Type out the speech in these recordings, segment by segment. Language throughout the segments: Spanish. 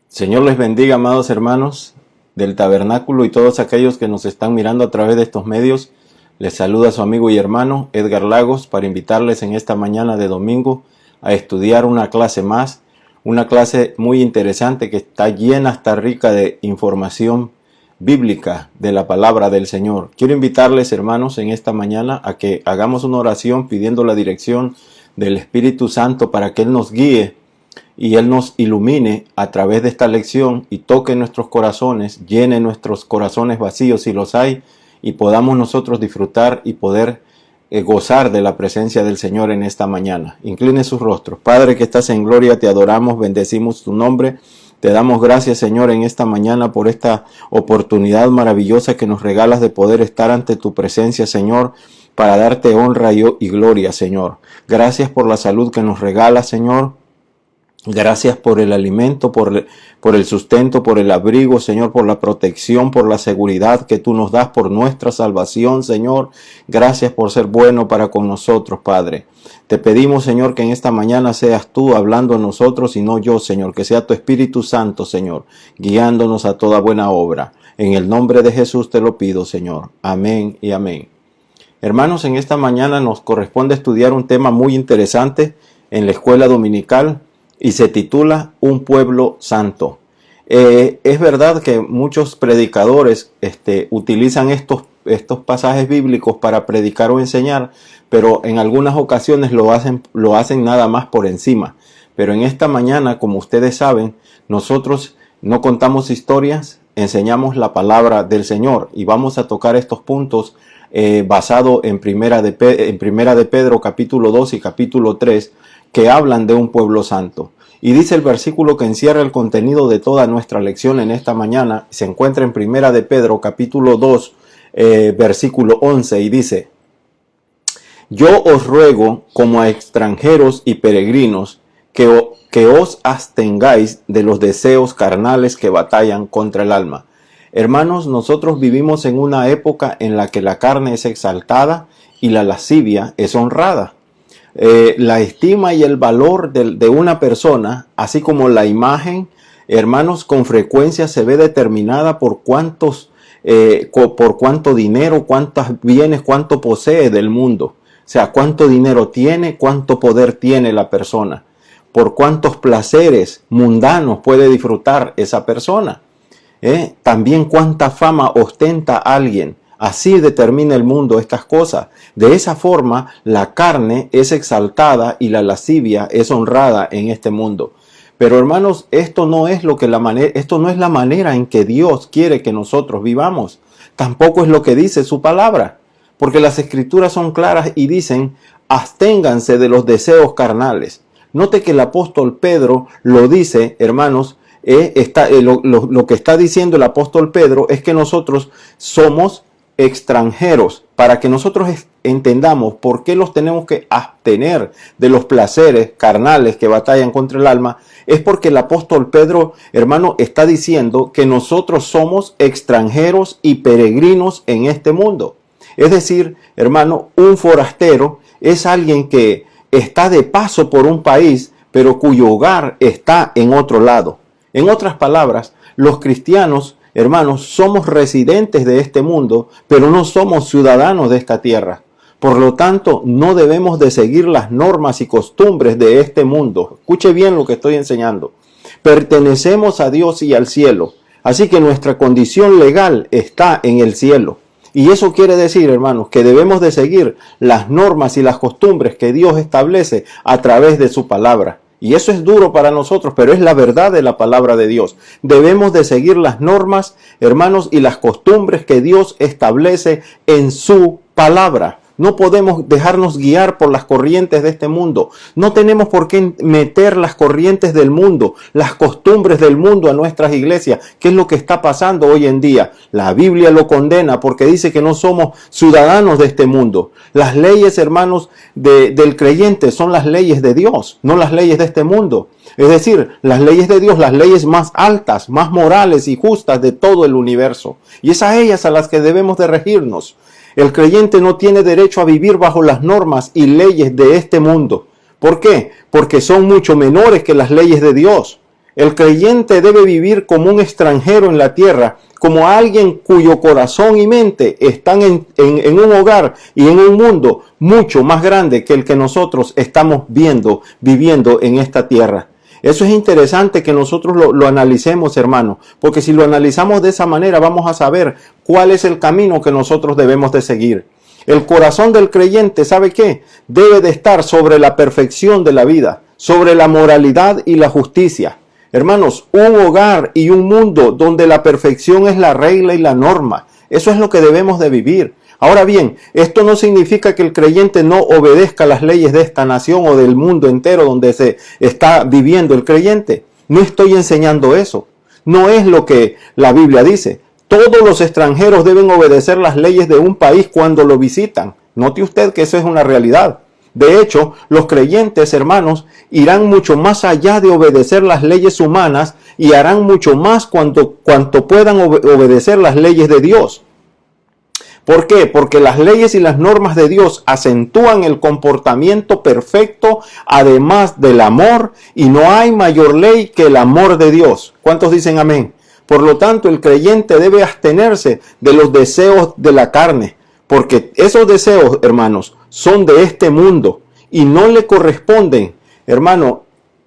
Señor les bendiga, amados hermanos del tabernáculo y todos aquellos que nos están mirando a través de estos medios. Les saluda su amigo y hermano Edgar Lagos para invitarles en esta mañana de domingo a estudiar una clase más, una clase muy interesante que está llena, está rica de información bíblica de la palabra del Señor. Quiero invitarles, hermanos, en esta mañana a que hagamos una oración pidiendo la dirección del Espíritu Santo para que Él nos guíe y Él nos ilumine a través de esta lección y toque nuestros corazones, llene nuestros corazones vacíos si los hay, y podamos nosotros disfrutar y poder gozar de la presencia del Señor en esta mañana. Incline sus rostros. Padre que estás en gloria, te adoramos, bendecimos tu nombre. Te damos gracias, Señor, en esta mañana por esta oportunidad maravillosa que nos regalas de poder estar ante tu presencia, Señor, para darte honra y gloria, Señor. Gracias por la salud que nos regalas, Señor. Gracias por el alimento, por el sustento, por el abrigo, Señor, por la protección, por la seguridad que tú nos das, por nuestra salvación, Señor. Gracias por ser bueno para con nosotros, Padre. Te pedimos, Señor, que en esta mañana seas tú hablando a nosotros y no yo, Señor. Que sea tu Espíritu Santo, Señor, guiándonos a toda buena obra. En el nombre de Jesús te lo pido, Señor. Amén y amén. Hermanos, en esta mañana nos corresponde estudiar un tema muy interesante en la escuela dominical, y se titula Un pueblo santo. Es verdad que muchos predicadores utilizan estos pasajes bíblicos para predicar o enseñar, pero en algunas ocasiones lo hacen nada más por encima. Pero en esta mañana, como ustedes saben, nosotros no contamos historias, enseñamos la palabra del Señor y vamos a tocar estos puntos basado en Primera de Pedro capítulo 2 y capítulo 3, que hablan de un pueblo santo. Y dice el versículo que encierra el contenido de toda nuestra lección en esta mañana, se encuentra en Primera de Pedro capítulo 2, versículo 11, y dice: Yo os ruego como a extranjeros y peregrinos que os abstengáis de los deseos carnales que batallan contra el alma. Hermanos, nosotros vivimos en una época en la que la carne es exaltada y la lascivia es honrada. La estima y el valor de una persona, así como la imagen, hermanos, con frecuencia se ve determinada por cuánto dinero, cuántos bienes, cuánto posee del mundo. O sea, cuánto dinero tiene, cuánto poder tiene la persona, por cuántos placeres mundanos puede disfrutar esa persona. También cuánta fama ostenta alguien. Así determina el mundo estas cosas. De esa forma, la carne es exaltada y la lascivia es honrada en este mundo. Pero hermanos, esto no es la manera en que Dios quiere que nosotros vivamos. Tampoco es lo que dice su palabra. Porque las escrituras son claras y dicen: absténganse de los deseos carnales. Note que el apóstol Pedro lo dice, hermanos. Lo que está diciendo el apóstol Pedro es que nosotros somos extranjeros, para que nosotros entendamos por qué los tenemos que abstener de los placeres carnales que batallan contra el alma. Es porque el apóstol Pedro, hermano, está diciendo que nosotros somos extranjeros y peregrinos en este mundo. Es decir, hermano, un forastero es alguien que está de paso por un país, pero cuyo hogar está en otro lado. En otras palabras, los cristianos, hermanos, somos residentes de este mundo, pero no somos ciudadanos de esta tierra. Por lo tanto, no debemos de seguir las normas y costumbres de este mundo. Escuche bien lo que estoy enseñando. Pertenecemos a Dios y al cielo. Así que nuestra condición legal está en el cielo. Y eso quiere decir, hermanos, que debemos de seguir las normas y las costumbres que Dios establece a través de su palabra. Y eso es duro para nosotros, pero es la verdad de la palabra de Dios. Debemos de seguir las normas, hermanos, y las costumbres que Dios establece en su palabra. No podemos dejarnos guiar por las corrientes de este mundo. No tenemos por qué meter las corrientes del mundo, las costumbres del mundo a nuestras iglesias. ¿Qué es lo que está pasando hoy en día? La Biblia lo condena porque dice que no somos ciudadanos de este mundo. Las leyes, hermanos, del creyente son las leyes de Dios, no las leyes de este mundo. Es decir, las leyes de Dios, las leyes más altas, más morales y justas de todo el universo. Y es a ellas a las que debemos de regirnos. El creyente no tiene derecho a vivir bajo las normas y leyes de este mundo. ¿Por qué? Porque son mucho menores que las leyes de Dios. El creyente debe vivir como un extranjero en la tierra, como alguien cuyo corazón y mente están en un hogar y en un mundo mucho más grande que el que nosotros estamos viviendo en esta tierra. Eso es interesante que nosotros lo analicemos, hermano, porque si lo analizamos de esa manera vamos a saber cuál es el camino que nosotros debemos de seguir. El corazón del creyente, ¿sabe qué? Debe de estar sobre la perfección de la vida, sobre la moralidad y la justicia. Hermanos, un hogar y un mundo donde la perfección es la regla y la norma. Eso es lo que debemos de vivir. Ahora bien, esto no significa que el creyente no obedezca las leyes de esta nación o del mundo entero donde se está viviendo el creyente. No estoy enseñando eso. No es lo que la Biblia dice. Todos los extranjeros deben obedecer las leyes de un país cuando lo visitan. Note usted que eso es una realidad. De hecho, los creyentes, hermanos, irán mucho más allá de obedecer las leyes humanas y harán mucho más cuanto puedan obedecer las leyes de Dios. ¿Por qué? Porque las leyes y las normas de Dios acentúan el comportamiento perfecto, además del amor, y no hay mayor ley que el amor de Dios. ¿Cuántos dicen amén? Por lo tanto, el creyente debe abstenerse de los deseos de la carne, porque esos deseos, hermanos, son de este mundo y no le corresponden, hermano,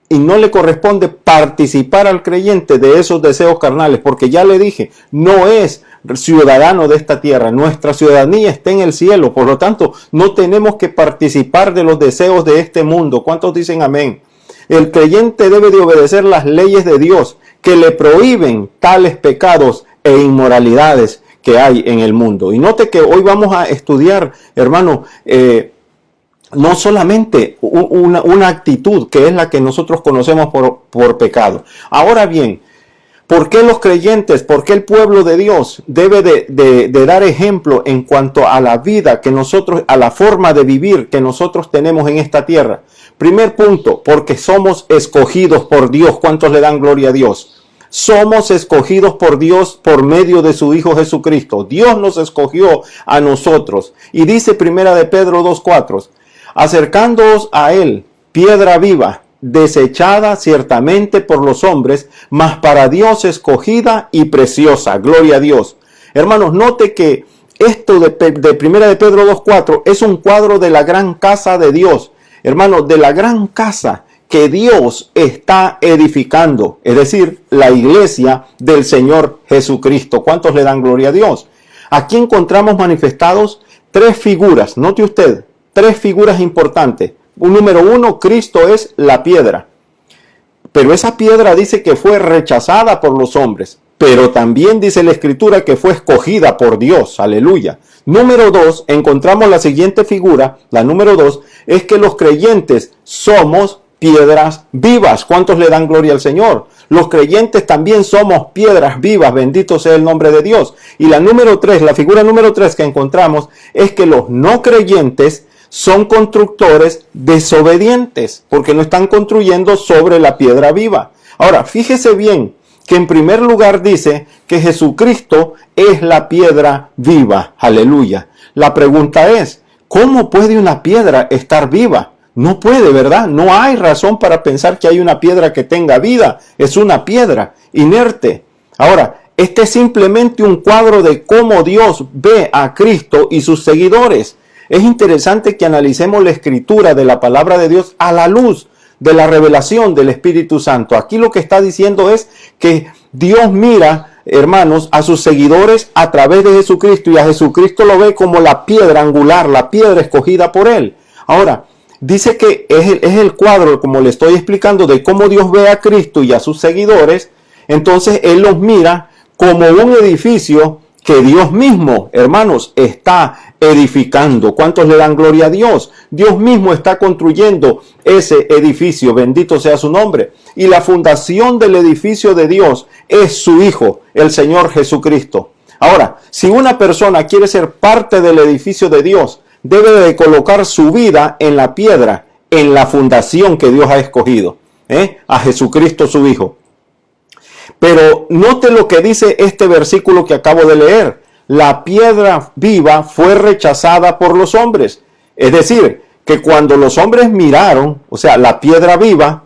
y no le corresponde participar al creyente de esos deseos carnales, porque ya le dije, no es ciudadano de esta tierra, nuestra ciudadanía está en el cielo, por lo tanto, no tenemos que participar de los deseos de este mundo. ¿Cuántos dicen amén? El creyente debe de obedecer las leyes de Dios que le prohíben tales pecados e inmoralidades que hay en el mundo. Y note que hoy vamos a estudiar, hermano, no solamente una actitud que es la que nosotros conocemos por pecado. Ahora bien, ¿por qué los creyentes, por qué el pueblo de Dios debe de dar ejemplo en cuanto a la vida que nosotros, a la forma de vivir que nosotros tenemos en esta tierra? Primer punto, porque somos escogidos por Dios. ¿Cuántos le dan gloria a Dios? Somos escogidos por Dios por medio de su Hijo Jesucristo. Dios nos escogió a nosotros. Y dice Primera de Pedro 2:4, acercándoos a Él, piedra viva, desechada ciertamente por los hombres, mas para Dios escogida y preciosa. Gloria a Dios. Hermanos, note que esto de Primera de Pedro 2:4 es un cuadro de la gran casa de Dios. Hermanos, de la gran casa que Dios está edificando, es decir, la iglesia del Señor Jesucristo. ¿Cuántos le dan gloria a Dios? Aquí encontramos manifestados tres figuras, note usted, tres figuras importantes. Número uno, Cristo es la piedra. Pero esa piedra dice que fue rechazada por los hombres. Pero también dice la Escritura que fue escogida por Dios. Aleluya. Número dos, encontramos la siguiente figura. La número dos es que los creyentes somos piedras vivas. ¿Cuántos le dan gloria al Señor? Los creyentes también somos piedras vivas. Bendito sea el nombre de Dios. Y la número tres, la figura número tres que encontramos es que los no creyentes son constructores desobedientes, porque no están construyendo sobre la piedra viva. Ahora, fíjese bien que en primer lugar dice que Jesucristo es la piedra viva. Aleluya. La pregunta es, ¿cómo puede una piedra estar viva? No puede, ¿verdad? No hay razón para pensar que hay una piedra que tenga vida. Es una piedra inerte. Ahora, este es simplemente un cuadro de cómo Dios ve a Cristo y sus seguidores. Es interesante que analicemos la escritura de la palabra de Dios a la luz de la revelación del Espíritu Santo. Aquí lo que está diciendo es que Dios mira, hermanos, a sus seguidores a través de Jesucristo, y a Jesucristo lo ve como la piedra angular, la piedra escogida por Él. Ahora, dice que es el cuadro, como le estoy explicando, de cómo Dios ve a Cristo y a sus seguidores. Entonces Él los mira como un edificio que Dios mismo, hermanos, está edificando. ¿Cuántos le dan gloria a Dios? Dios mismo está construyendo ese edificio, bendito sea su nombre. Y la fundación del edificio de Dios es su Hijo, el Señor Jesucristo. Ahora, si una persona quiere ser parte del edificio de Dios, debe de colocar su vida en la piedra, en la fundación que Dios ha escogido, a Jesucristo su Hijo. Pero note lo que dice este versículo que acabo de leer. La piedra viva fue rechazada por los hombres. Es decir, que cuando los hombres miraron, o sea, la piedra viva,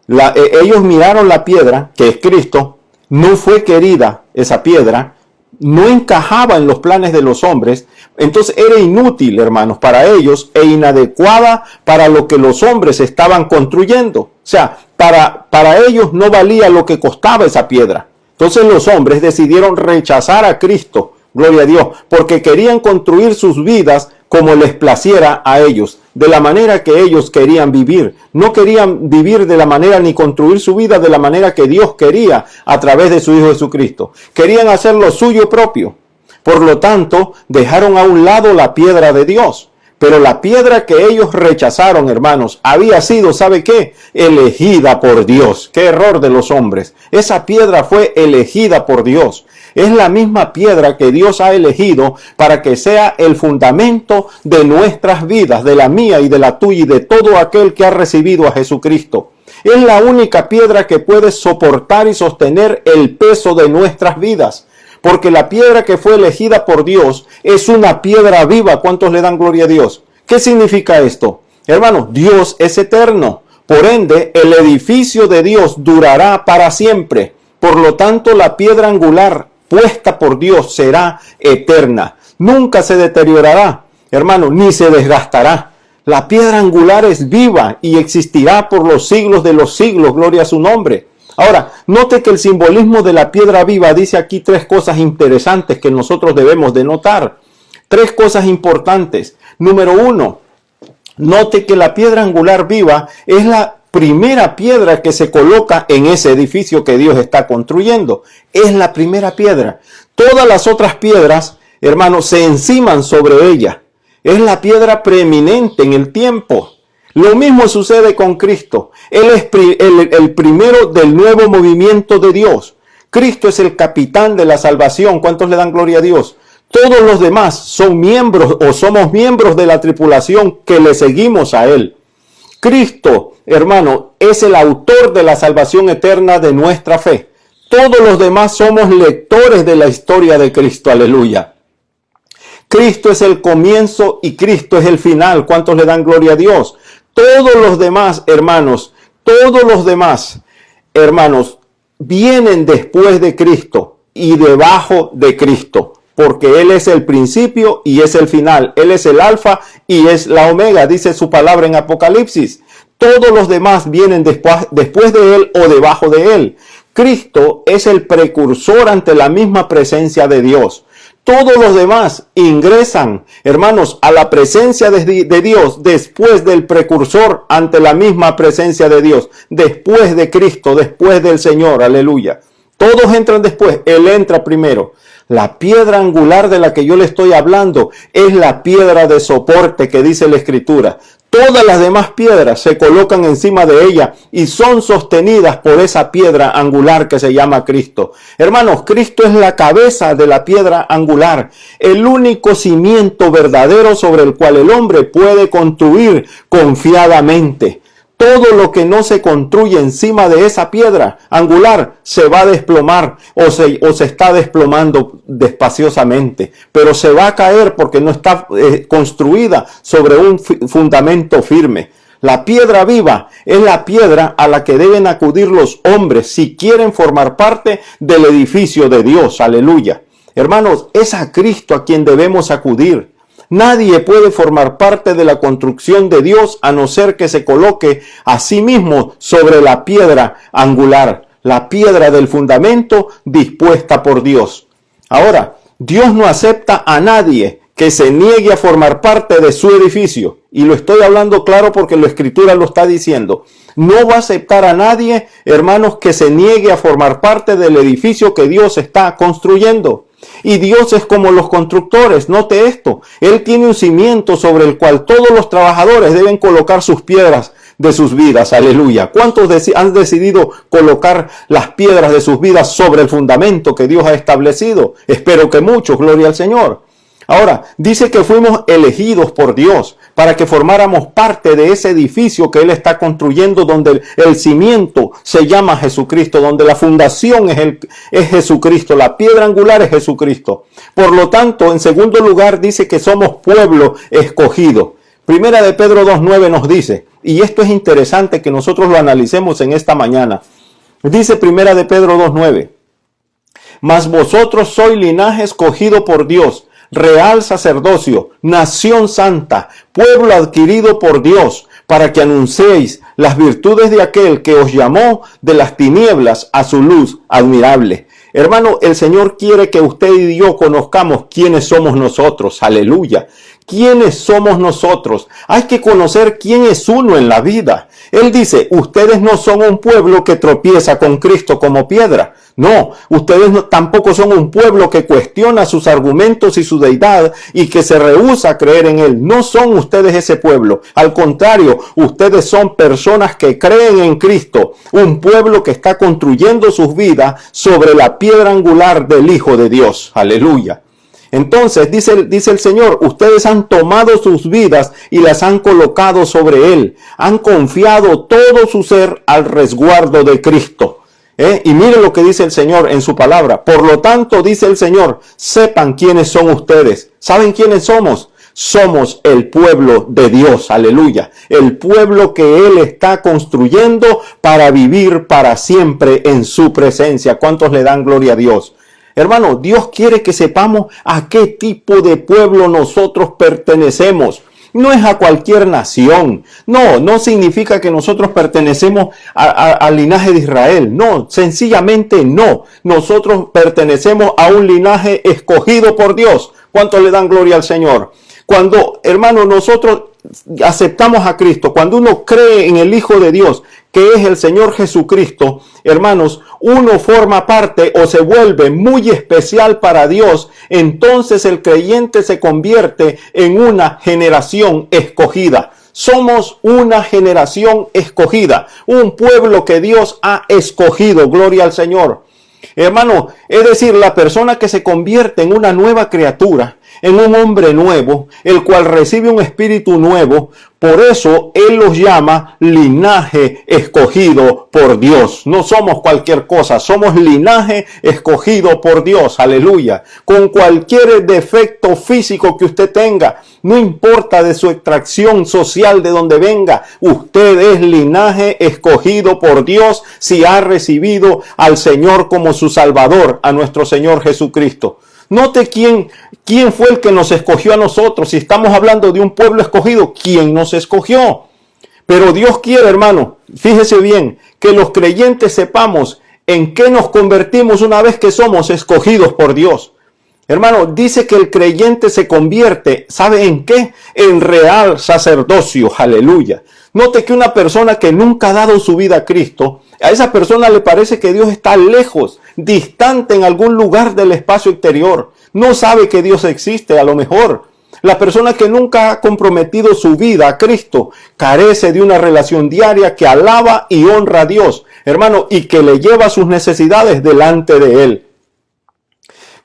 Ellos miraron la piedra, que es Cristo, no fue querida esa piedra, no encajaba en los planes de los hombres, entonces era inútil, hermanos, para ellos e inadecuada para lo que los hombres estaban construyendo. O sea, para ellos no valía lo que costaba esa piedra. Entonces los hombres decidieron rechazar a Cristo, gloria a Dios, porque querían construir sus vidas como les placiera a ellos, de la manera que ellos querían vivir. No querían vivir de la manera ni construir su vida de la manera que Dios quería a través de su Hijo Jesucristo. Querían hacer lo suyo propio. Por lo tanto, dejaron a un lado la piedra de Dios. Pero la piedra que ellos rechazaron, hermanos, había sido, ¿sabe qué? Elegida por Dios. ¡Qué error de los hombres! Esa piedra fue elegida por Dios. Es la misma piedra que Dios ha elegido para que sea el fundamento de nuestras vidas, de la mía y de la tuya y de todo aquel que ha recibido a Jesucristo. Es la única piedra que puede soportar y sostener el peso de nuestras vidas. Porque la piedra que fue elegida por Dios es una piedra viva. ¿Cuántos le dan gloria a Dios? ¿Qué significa esto? Hermanos, Dios es eterno. Por ende, el edificio de Dios durará para siempre. Por lo tanto, la piedra angular puesta por Dios será eterna. Nunca se deteriorará, hermano, ni se desgastará. La piedra angular es viva y existirá por los siglos de los siglos. Gloria a su nombre. Ahora, note que el simbolismo de la piedra viva dice aquí tres cosas interesantes que nosotros debemos de notar. Tres cosas importantes. Número uno, note que la piedra angular viva es la primera piedra que se coloca en ese edificio que Dios está construyendo. Es la primera piedra. Todas las otras piedras, hermanos, se enciman sobre ella. Es la piedra preeminente en el tiempo. Lo mismo sucede con Cristo. Él es el primero del nuevo movimiento de Dios. Cristo es el capitán de la salvación. ¿Cuántos le dan gloria a Dios? Todos los demás son miembros o somos miembros de la tripulación que le seguimos a Él. Cristo, hermano, es el autor de la salvación eterna de nuestra fe. Todos los demás somos lectores de la historia de Cristo. Aleluya. Cristo es el comienzo y Cristo es el final. ¿Cuántos le dan gloria a Dios? Todos los demás, hermanos, vienen después de Cristo y debajo de Cristo, porque Él es el principio y es el final. Él es el alfa y es la omega, dice su palabra en Apocalipsis. Todos los demás vienen después de Él o debajo de Él. Cristo es el precursor ante la misma presencia de Dios. Todos los demás ingresan, hermanos, a la presencia de Dios después del precursor ante la misma presencia de Dios, después de Cristo, después del Señor, aleluya. Todos entran después, Él entra primero. La piedra angular de la que yo le estoy hablando es la piedra de soporte que dice la Escritura. Todas las demás piedras se colocan encima de ella y son sostenidas por esa piedra angular que se llama Cristo. Hermanos, Cristo es la cabeza de la piedra angular, el único cimiento verdadero sobre el cual el hombre puede construir confiadamente. Todo lo que no se construye encima de esa piedra angular se va a desplomar o se está desplomando despaciosamente, pero se va a caer porque no está construida sobre un fundamento firme. La piedra viva es la piedra a la que deben acudir los hombres si quieren formar parte del edificio de Dios. Aleluya. Hermanos, es a Cristo a quien debemos acudir. Nadie puede formar parte de la construcción de Dios a no ser que se coloque a sí mismo sobre la piedra angular, la piedra del fundamento dispuesta por Dios. Ahora, Dios no acepta a nadie que se niegue a formar parte de su edificio. Y lo estoy hablando claro porque la Escritura lo está diciendo. No va a aceptar a nadie, hermanos, que se niegue a formar parte del edificio que Dios está construyendo. Y Dios es como los constructores, note esto. Él tiene un cimiento sobre el cual todos los trabajadores deben colocar sus piedras de sus vidas. Aleluya. ¿Cuántos han decidido colocar las piedras de sus vidas sobre el fundamento que Dios ha establecido? Espero que muchos, gloria al Señor. Ahora, dice que fuimos elegidos por Dios para que formáramos parte de ese edificio que Él está construyendo, donde el cimiento se llama Jesucristo, donde la fundación es Jesucristo, la piedra angular es Jesucristo. Por lo tanto, en segundo lugar, dice que somos pueblo escogido. Primera de Pedro 2:9 nos dice, y esto es interesante que nosotros lo analicemos en esta mañana. Dice Primera de Pedro 2:9. Mas vosotros sois linaje escogido por Dios, real sacerdocio, nación santa, pueblo adquirido por Dios, para que anunciéis las virtudes de aquel que os llamó de las tinieblas a su luz admirable. Hermano, el Señor quiere que usted y yo conozcamos quiénes somos nosotros. Aleluya. ¿Quiénes somos nosotros? Hay que conocer quién es uno en la vida. Él dice, ustedes no son un pueblo que tropieza con Cristo como piedra. No, ustedes tampoco son un pueblo que cuestiona sus argumentos y su deidad y que se rehúsa a creer en Él. No son ustedes ese pueblo. Al contrario, ustedes son personas que creen en Cristo. Un pueblo que está construyendo sus vidas sobre la piedra angular del Hijo de Dios. Aleluya. Entonces, dice el Señor, ustedes han tomado sus vidas y las han colocado sobre Él. Han confiado todo su ser al resguardo de Cristo. Y miren lo que dice el Señor en su palabra. Por lo tanto, dice el Señor, sepan quiénes son ustedes. ¿Saben quiénes somos? Somos el pueblo de Dios, aleluya. El pueblo que Él está construyendo para vivir para siempre en su presencia. ¿Cuántos le dan gloria a Dios? Hermano, Dios quiere que sepamos a qué tipo de pueblo nosotros pertenecemos. No es a cualquier nación. No significa que nosotros pertenecemos al linaje de Israel. No, sencillamente no. Nosotros pertenecemos a un linaje escogido por Dios. ¿Cuántos le dan gloria al Señor? Cuando, hermano, nosotros aceptamos a Cristo, cuando uno cree en el Hijo de Dios, que es el Señor Jesucristo, hermanos, uno forma parte o se vuelve muy especial para Dios, entonces el creyente se convierte en una generación escogida. Somos una generación escogida, un pueblo que Dios ha escogido, gloria al Señor. Hermano, es decir, la persona que se convierte en una nueva criatura, en un hombre nuevo, el cual recibe un espíritu nuevo, por eso Él los llama linaje escogido por Dios. No somos cualquier cosa, somos linaje escogido por Dios, aleluya. Con cualquier defecto físico que usted tenga, no importa de su extracción social de donde venga, usted es linaje escogido por Dios si ha recibido al Señor como su Salvador, a nuestro Señor Jesucristo. Note quién fue el que nos escogió a nosotros. Si estamos hablando de un pueblo escogido, ¿quién nos escogió? Pero Dios quiere, hermano, fíjese bien, que los creyentes sepamos en qué nos convertimos una vez que somos escogidos por Dios. Hermano, dice que el creyente se convierte, ¿sabe en qué? En real sacerdocio, aleluya. Note que una persona que nunca ha dado su vida a Cristo, a esa persona le parece que Dios está lejos, distante en algún lugar del espacio exterior. No sabe que Dios existe, a lo mejor. La persona que nunca ha comprometido su vida a Cristo carece de una relación diaria que alaba y honra a Dios, hermano, y que le lleva sus necesidades delante de Él.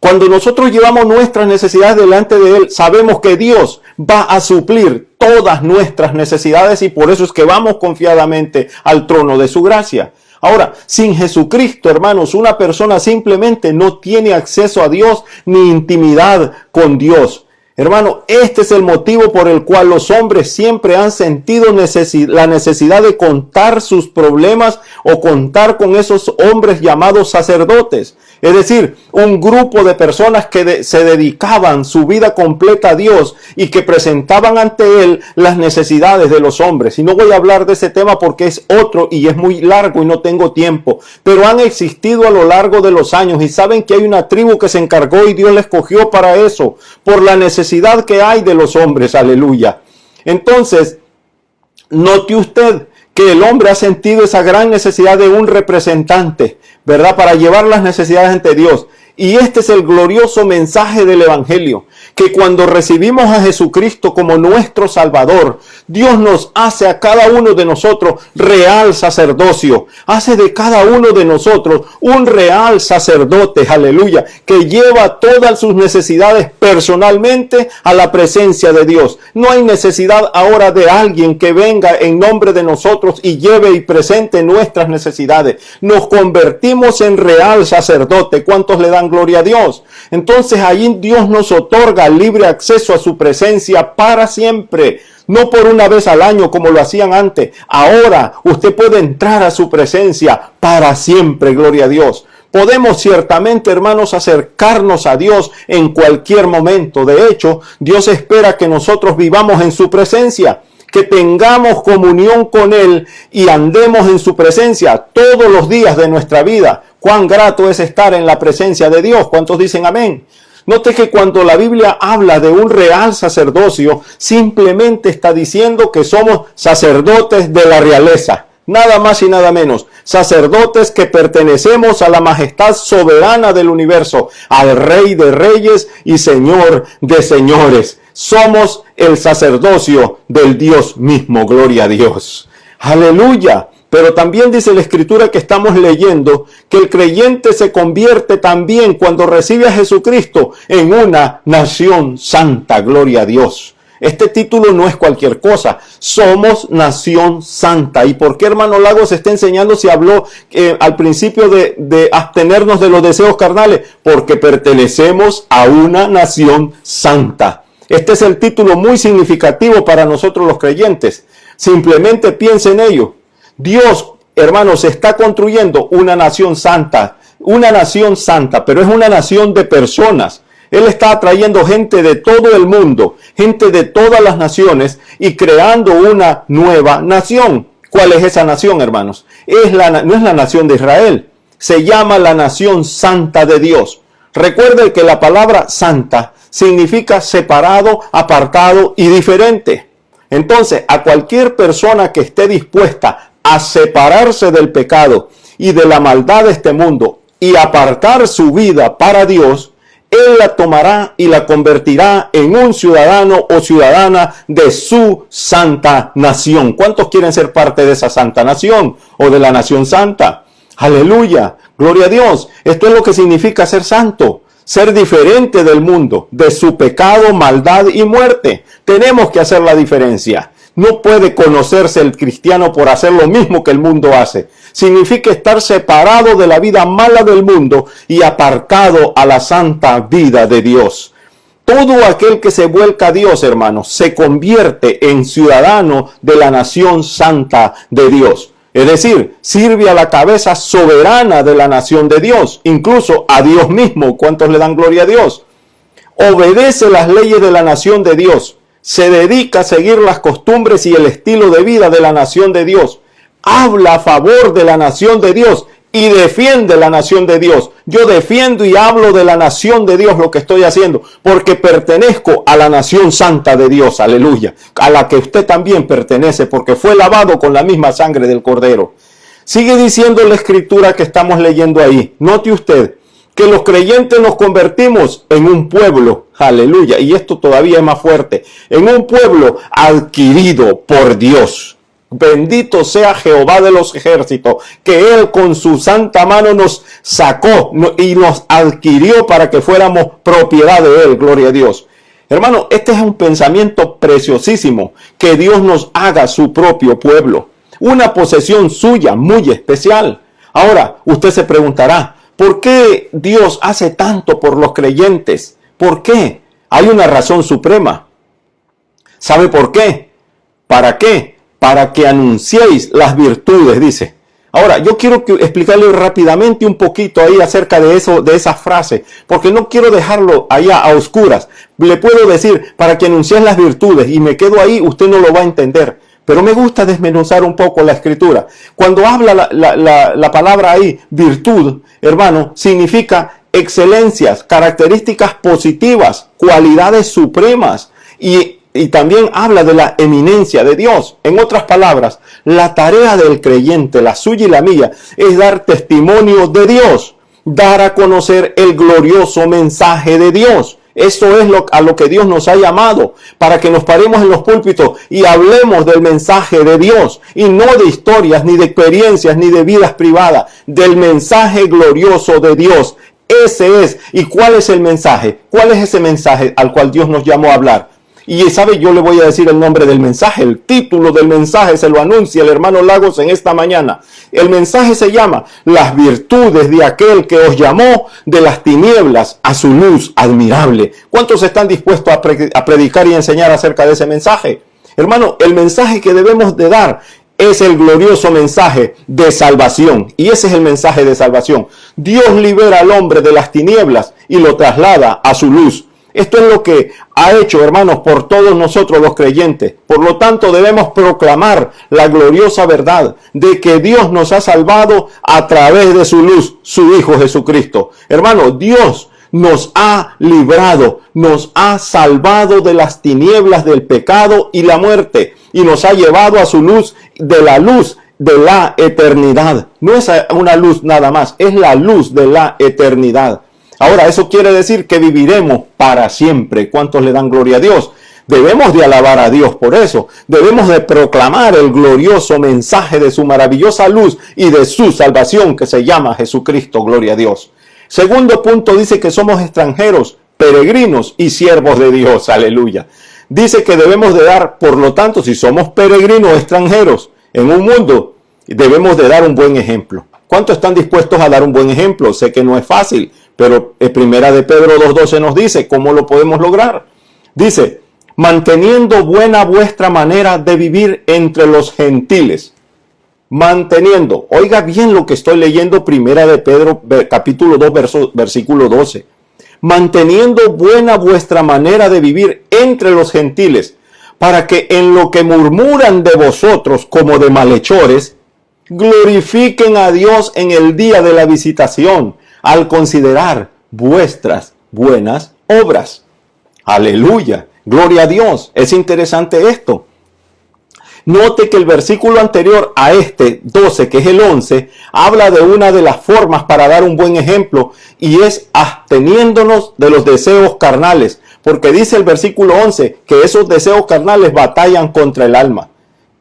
Cuando nosotros llevamos nuestras necesidades delante de Él, sabemos que Dios va a suplir todas nuestras necesidades y por eso es que vamos confiadamente al trono de su gracia. Ahora, sin Jesucristo, hermanos, una persona simplemente no tiene acceso a Dios ni intimidad con Dios. Hermano, este es el motivo por el cual los hombres siempre han sentido la necesidad de contar sus problemas o contar con esos hombres llamados sacerdotes. Es decir, un grupo de personas que se dedicaban su vida completa a Dios y que presentaban ante Él las necesidades de los hombres. Y no voy a hablar de ese tema porque es otro y es muy largo y no tengo tiempo. Pero han existido a lo largo de los años y saben que hay una tribu que se encargó y Dios la escogió para eso, por la necesidad que hay de los hombres. Aleluya. Entonces, note usted que el hombre ha sentido esa gran necesidad de un representante, ¿verdad? Para llevar las necesidades ante Dios. Y este es el glorioso mensaje del Evangelio, que cuando recibimos a Jesucristo como nuestro Salvador, Dios nos hace a cada uno de nosotros real sacerdocio, hace de cada uno de nosotros un real sacerdote, aleluya, que lleva todas sus necesidades personalmente a la presencia de Dios. No hay necesidad ahora de alguien que venga en nombre de nosotros y lleve y presente nuestras necesidades. Nos convertimos en real sacerdote. ¿Cuántos le dan dan gloria a Dios. Entonces ahí Dios nos otorga libre acceso a su presencia para siempre. No por una vez al año como lo hacían antes. Ahora usted puede entrar a su presencia para siempre, gloria a Dios. Podemos ciertamente, hermanos, acercarnos a Dios en cualquier momento. De hecho, Dios espera que nosotros vivamos en su presencia, que tengamos comunión con Él y andemos en su presencia todos los días de nuestra vida. Cuán grato es estar en la presencia de Dios. ¿Cuántos dicen amén? Note que cuando la Biblia habla de un real sacerdocio, simplemente está diciendo que somos sacerdotes de la realeza. Nada más y nada menos. Sacerdotes que pertenecemos a la majestad soberana del universo, al Rey de Reyes y Señor de Señores. Somos el sacerdocio del Dios mismo. Gloria a Dios. Aleluya. Pero también dice la escritura que estamos leyendo que el creyente se convierte también cuando recibe a Jesucristo en una nación santa. Gloria a Dios. Este título no es cualquier cosa. Somos nación santa. ¿Y por qué, hermano Lagos, está enseñando si habló al principio de abstenernos de los deseos carnales? Porque pertenecemos a una nación santa. Este es el título muy significativo para nosotros los creyentes. Simplemente piense en ello. Dios, hermanos, está construyendo una nación santa, pero es una nación de personas. Él está atrayendo gente de todo el mundo, gente de todas las naciones y creando una nueva nación. ¿Cuál es esa nación, hermanos? No es la nación de Israel, se llama la nación santa de Dios. Recuerde que la palabra santa significa separado, apartado y diferente. Entonces, a cualquier persona que esté dispuesta a separarse del pecado y de la maldad de este mundo y apartar su vida para Dios, Él la tomará y la convertirá en un ciudadano o ciudadana de su santa nación. ¿Cuántos quieren ser parte de esa santa nación o de la nación santa? Aleluya, gloria a Dios. Esto es lo que significa ser santo, ser diferente del mundo, de su pecado, maldad y muerte. Tenemos que hacer la diferencia. No puede conocerse el cristiano por hacer lo mismo que el mundo hace. Significa estar separado de la vida mala del mundo y apartado a la santa vida de Dios. Todo aquel que se vuelca a Dios, hermanos, se convierte en ciudadano de la nación santa de Dios. Es decir, sirve a la cabeza soberana de la nación de Dios, incluso a Dios mismo. ¿Cuántos le dan gloria a Dios? Obedece las leyes de la nación de Dios. Se dedica a seguir las costumbres y el estilo de vida de la nación de Dios. Habla a favor de la nación de Dios y defiende la nación de Dios. Yo defiendo y hablo de la nación de Dios, lo que estoy haciendo, porque pertenezco a la nación santa de Dios, aleluya, a la que usted también pertenece, porque fue lavado con la misma sangre del Cordero. Sigue diciendo la escritura que estamos leyendo ahí. Note usted que los creyentes nos convertimos en un pueblo, aleluya, y esto todavía es más fuerte, en un pueblo adquirido por Dios. Bendito sea Jehová de los ejércitos, que Él con su santa mano nos sacó y nos adquirió para que fuéramos propiedad de Él, gloria a Dios. Hermano, este es un pensamiento preciosísimo, que Dios nos haga su propio pueblo, una posesión suya muy especial. Ahora, usted se preguntará, ¿por qué Dios hace tanto por los creyentes? ¿Por qué? Hay una razón suprema. ¿Sabe por qué? ¿Para qué? Para que anunciéis las virtudes, dice. Ahora, yo quiero explicarle rápidamente un poquito ahí acerca de eso, de esa frase, porque no quiero dejarlo allá a oscuras. Le puedo decir, para que anunciéis las virtudes, y me quedo ahí, usted no lo va a entender. Pero me gusta desmenuzar un poco la escritura. Cuando habla la palabra ahí, virtud, hermano, significa excelencias, características positivas, cualidades supremas. Y también habla de la eminencia de Dios. En otras palabras, la tarea del creyente, la suya y la mía, es dar testimonio de Dios, dar a conocer el glorioso mensaje de Dios. Eso es a lo que Dios nos ha llamado, para que nos paremos en los púlpitos y hablemos del mensaje de Dios, y no de historias, ni de experiencias, ni de vidas privadas, del mensaje glorioso de Dios. Ese es. ¿Y cuál es el mensaje? ¿Cuál es ese mensaje al cual Dios nos llamó a hablar? Y sabe, yo le voy a decir el nombre del mensaje, el título del mensaje se lo anuncia el hermano Lagos en esta mañana. El mensaje se llama Las virtudes de aquel que os llamó de las tinieblas a su luz admirable. ¿Cuántos están dispuestos a predicar y enseñar acerca de ese mensaje? Hermano, el mensaje que debemos de dar es el glorioso mensaje de salvación. Y ese es el mensaje de salvación. Dios libera al hombre de las tinieblas y lo traslada a su luz. Esto es lo que ha hecho, hermanos, por todos nosotros los creyentes. Por lo tanto, debemos proclamar la gloriosa verdad de que Dios nos ha salvado a través de su luz, su Hijo Jesucristo. Hermano, Dios nos ha librado, nos ha salvado de las tinieblas del pecado y la muerte, y nos ha llevado a su luz de la eternidad. No es una luz nada más, es la luz de la eternidad. Ahora, eso quiere decir que viviremos para siempre. ¿Cuántos le dan gloria a Dios? Debemos de alabar a Dios por eso. Debemos de proclamar el glorioso mensaje de su maravillosa luz y de su salvación que se llama Jesucristo. Gloria a Dios. Segundo punto, dice que somos extranjeros, peregrinos y siervos de Dios. Aleluya. Dice que debemos de dar, por lo tanto, si somos peregrinos extranjeros en un mundo, debemos de dar un buen ejemplo. ¿Cuántos están dispuestos a dar un buen ejemplo? Sé que no es fácil, pero Primera de Pedro 2:12 nos dice cómo lo podemos lograr. Dice, manteniendo buena vuestra manera de vivir entre los gentiles. Manteniendo, oiga bien lo que estoy leyendo, Primera de Pedro, capítulo 2, versículo 12. Manteniendo buena vuestra manera de vivir entre los gentiles, para que en lo que murmuran de vosotros como de malhechores, glorifiquen a Dios en el día de la visitación, al considerar vuestras buenas obras. Aleluya, gloria a Dios. Es interesante esto. Note que el versículo anterior a este 12, que es el 11, habla de una de las formas para dar un buen ejemplo, y es absteniéndonos de los deseos carnales, porque dice el versículo 11 que esos deseos carnales batallan contra el alma.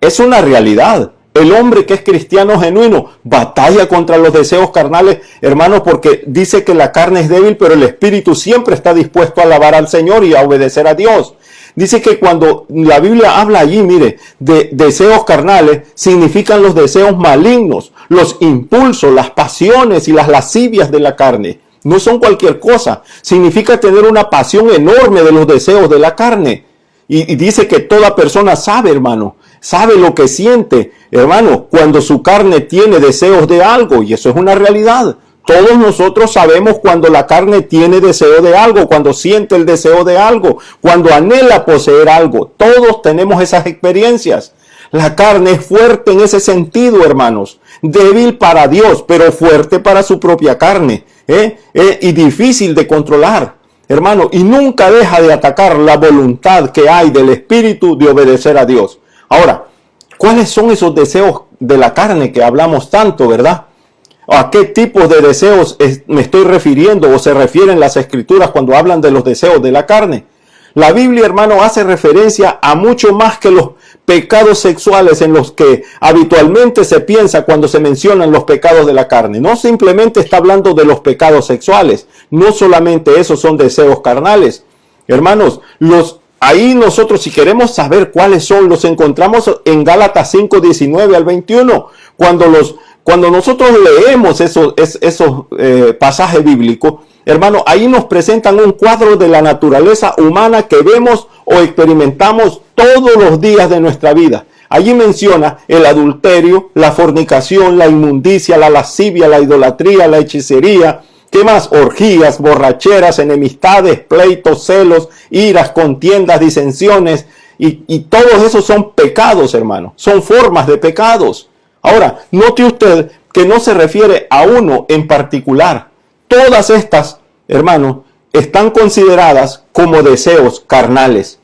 Es una realidad. El hombre que es cristiano genuino batalla contra los deseos carnales, hermanos, porque dice que la carne es débil, pero el espíritu siempre está dispuesto a alabar al Señor y a obedecer a Dios. Dice que cuando la Biblia habla allí, mire, de deseos carnales, significan los deseos malignos, los impulsos, las pasiones y las lascivias de la carne. No son cualquier cosa. Significa tener una pasión enorme de los deseos de la carne. Y dice que toda persona sabe, hermano, sabe lo que siente, hermano, cuando su carne tiene deseos de algo, y eso es una realidad. Todos nosotros sabemos cuando la carne tiene deseo de algo, cuando siente el deseo de algo, cuando anhela poseer algo. Todos tenemos esas experiencias. La carne es fuerte en ese sentido, hermanos. Débil para Dios, pero fuerte para su propia carne. Y difícil de controlar, hermano. Y nunca deja de atacar la voluntad que hay del Espíritu de obedecer a Dios. Ahora, ¿cuáles son esos deseos de la carne que hablamos tanto, verdad? ¿A qué tipos de deseos me estoy refiriendo o se refieren las Escrituras cuando hablan de los deseos de la carne? La Biblia, hermano, hace referencia a mucho más que los pecados sexuales en los que habitualmente se piensa cuando se mencionan los pecados de la carne. No simplemente está hablando de los pecados sexuales, no solamente esos son deseos carnales. Hermanos, ahí nosotros, si queremos saber cuáles son, los encontramos en Gálatas 5, 19 al 21, cuando nosotros leemos esos pasajes bíblicos, hermano, ahí nos presentan un cuadro de la naturaleza humana que vemos o experimentamos todos los días de nuestra vida. Allí menciona el adulterio, la fornicación, la inmundicia, la lascivia, la idolatría, la hechicería. ¿Qué más? Orgías, borracheras, enemistades, pleitos, celos, iras, contiendas, disensiones. Y todos esos son pecados, hermano. Son formas de pecados. Ahora, note usted que no se refiere a uno en particular. Todas estas, hermanos, están consideradas como deseos carnales.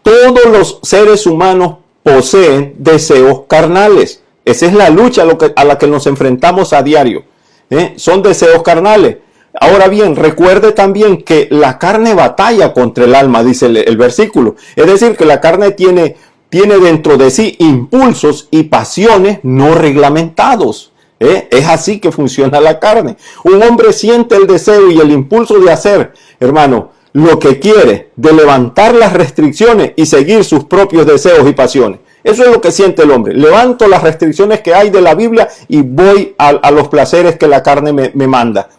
Todos los seres humanos poseen deseos carnales. Esa es la lucha a la que nos enfrentamos a diario. Son deseos carnales. Ahora bien, recuerde también que la carne batalla contra el alma, dice el versículo. Es decir, que la carne tiene dentro de sí impulsos y pasiones no reglamentados. Es así que funciona la carne. Un hombre siente el deseo y el impulso de hacer, hermano, lo que quiere, de levantar las restricciones y seguir sus propios deseos y pasiones. Eso es lo que siente el hombre. Levanto las restricciones que hay de la Biblia y voy a los placeres que la carne me manda.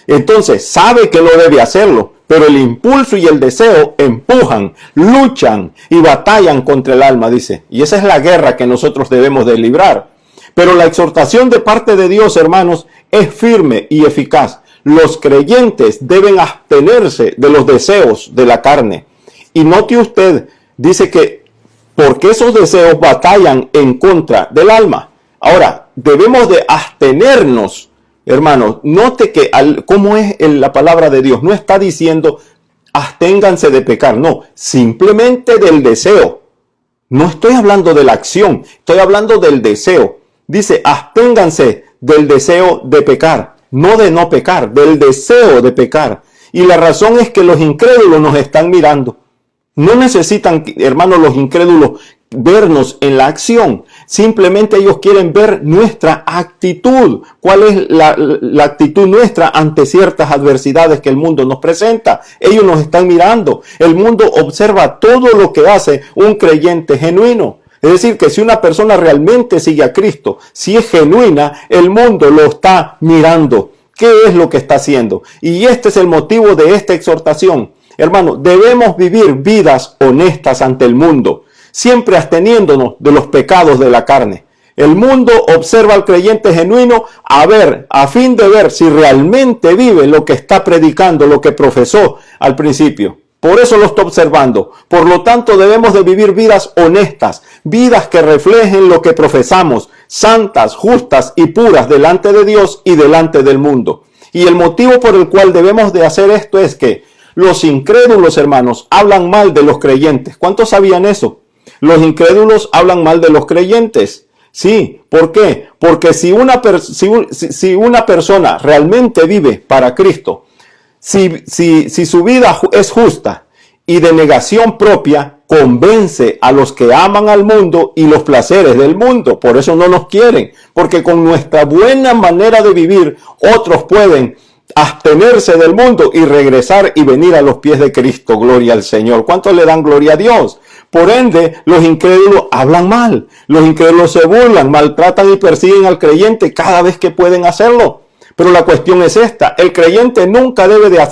Entonces sabe que no debe hacerlo, pero el impulso y el deseo empujan, luchan y batallan contra el alma, dice. Y esa es la guerra que nosotros debemos de librar. Pero la exhortación de parte de Dios, hermanos, es firme y eficaz. Los creyentes deben abstenerse de los deseos de la carne. Y note usted, dice que porque esos deseos batallan en contra del alma. Ahora, debemos de abstenernos, hermanos. Note que cómo es la palabra de Dios. No está diciendo absténganse de pecar, no, simplemente del deseo. No estoy hablando de la acción, estoy hablando del deseo. Dice, absténganse del deseo de pecar, no de no pecar, del deseo de pecar. Y la razón es que los incrédulos nos están mirando. No necesitan, hermanos, los incrédulos vernos en la acción. Simplemente ellos quieren ver nuestra actitud. ¿Cuál es la actitud nuestra ante ciertas adversidades que el mundo nos presenta? Ellos nos están mirando. El mundo observa todo lo que hace un creyente genuino. Es decir, que si una persona realmente sigue a Cristo, si es genuina, el mundo lo está mirando. ¿Qué es lo que está haciendo? Y este es el motivo de esta exhortación. Hermano, debemos vivir vidas honestas ante el mundo, siempre absteniéndonos de los pecados de la carne. El mundo observa al creyente genuino a fin de ver si realmente vive lo que está predicando, lo que profesó al principio. Por eso lo está observando. Por lo tanto, debemos de vivir vidas honestas, vidas que reflejen lo que profesamos, santas, justas y puras delante de Dios y delante del mundo. Y el motivo por el cual debemos de hacer esto es que los incrédulos, hermanos, hablan mal de los creyentes. ¿Cuántos sabían eso? Los incrédulos hablan mal de los creyentes. Sí, ¿por qué? Porque si una persona realmente vive para Cristo, si su vida es justa y de negación propia, convence a los que aman al mundo y los placeres del mundo. Por eso no nos quieren, porque con nuestra buena manera de vivir, otros pueden abstenerse del mundo y regresar y venir a los pies de Cristo. Gloria al Señor. ¿Cuántos le dan gloria a Dios? Por ende, los incrédulos hablan mal. Los incrédulos se burlan, maltratan y persiguen al creyente cada vez que pueden hacerlo. Pero la cuestión es esta: el creyente nunca debe de